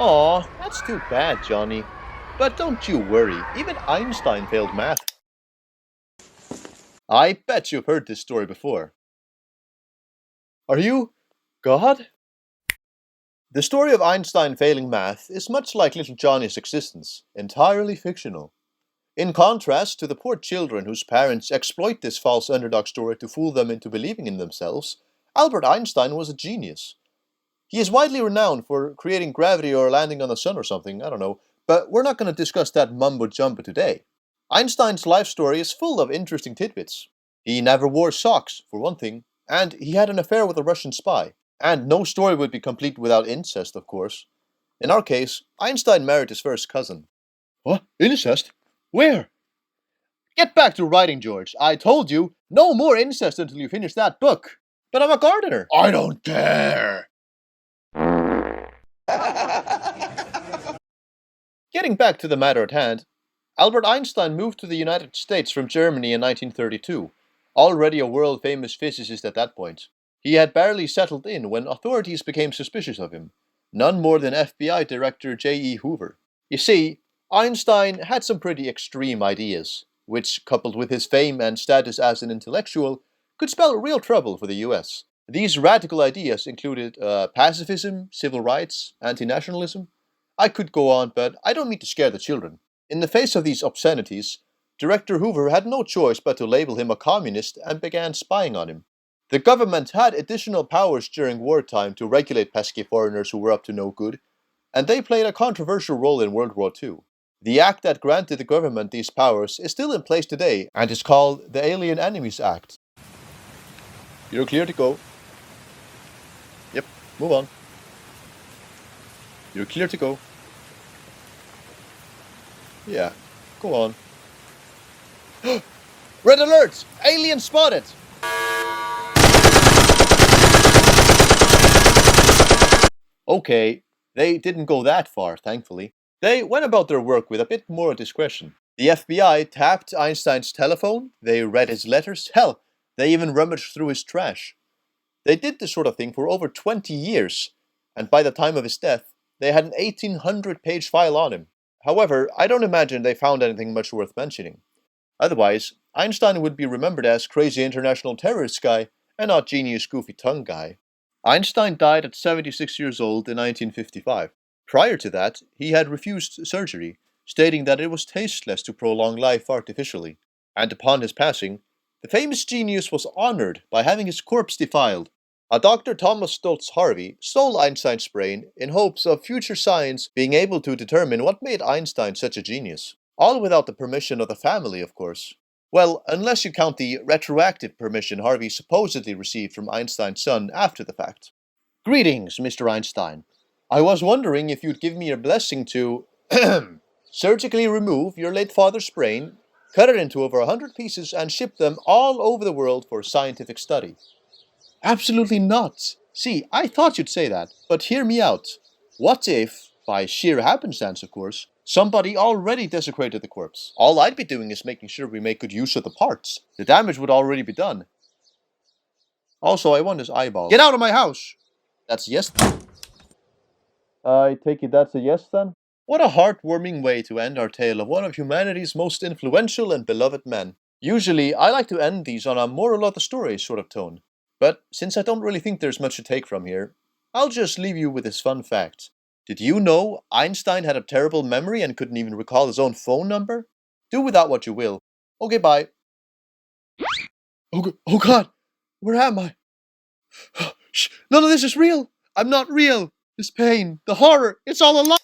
Aw, that's too bad, Johnny. But don't you worry, even Einstein failed math. I bet you've heard this story before. Are you God? The story of Einstein failing math is much like little Johnny's existence, entirely fictional. In contrast to the poor children whose parents exploit this false underdog story to fool them into believing in themselves, Albert Einstein was a genius. He is widely renowned for creating gravity or landing on the sun or something, I don't know, but we're not going to discuss that mumbo jumbo today. Einstein's life story is full of interesting tidbits. He never wore socks, for one thing, and he had an affair with a Russian spy. And no story would be complete without incest, of course. In our case, Einstein married his first cousin. What? Incest? Where? Get back to writing, George. I told you, no more incest until you finish that book. But I'm a gardener. I don't care. Getting back to the matter at hand, Albert Einstein moved to the United States from Germany in 1932, already a world-famous physicist at that point. He had barely settled in when authorities became suspicious of him, none more than FBI Director J.E. Hoover. You see, Einstein had some pretty extreme ideas, which, coupled with his fame and status as an intellectual, could spell real trouble for the US. These radical ideas included pacifism, civil rights, anti-nationalism. I could go on, but I don't mean to scare the children. In the face of these obscenities, Director Hoover had no choice but to label him a communist and began spying on him. The government had additional powers during wartime to regulate pesky foreigners who were up to no good, and they played a controversial role in World War II. The act that granted the government these powers is still in place today and is called the Alien Enemies Act. You're clear to go. Yep, move on. You're clear to go. Yeah, go on. Red alert! Alien spotted! Okay, they didn't go that far, thankfully. They went about their work with a bit more discretion. The FBI tapped Einstein's telephone, they read his letters, hell, they even rummaged through his trash. They did this sort of thing for over 20 years, and by the time of his death, they had an 1800-page file on him. However, I don't imagine they found anything much worth mentioning. Otherwise, Einstein would be remembered as crazy international terrorist guy and not genius goofy tongue guy. Einstein died at 76 years old in 1955. Prior to that, he had refused surgery, stating that it was tasteless to prolong life artificially. And upon his passing, the famous genius was honored by having his corpse defiled. A Dr. Thomas Stultz Harvey stole Einstein's brain in hopes of future science being able to determine what made Einstein such a genius. All without the permission of the family, of course. Well, unless you count the retroactive permission Harvey supposedly received from Einstein's son after the fact. Greetings, Mr. Einstein. I was wondering if you'd give me your blessing to surgically remove your late father's brain, cut it into over 100 pieces, and ship them all over the world for scientific study. Absolutely not. See, I thought you'd say that, but hear me out. What if, by sheer happenstance of course, somebody already desecrated the corpse? All I'd be doing is making sure we make good use of the parts. The damage would already be done. Also, I want his eyeballs. Get out of my house! That's a yes. I take it that's a yes then? What a heartwarming way to end our tale of one of humanity's most influential and beloved men. Usually, I like to end these on a moral of the story sort of tone. But since I don't really think there's much to take from here, I'll just leave you with this fun fact. Did you know Einstein had a terrible memory and couldn't even recall his own phone number? Do with that what you will. Okay, bye. Oh God, where am I? Shh, none of this is real. I'm not real. This pain, the horror, it's all a lie.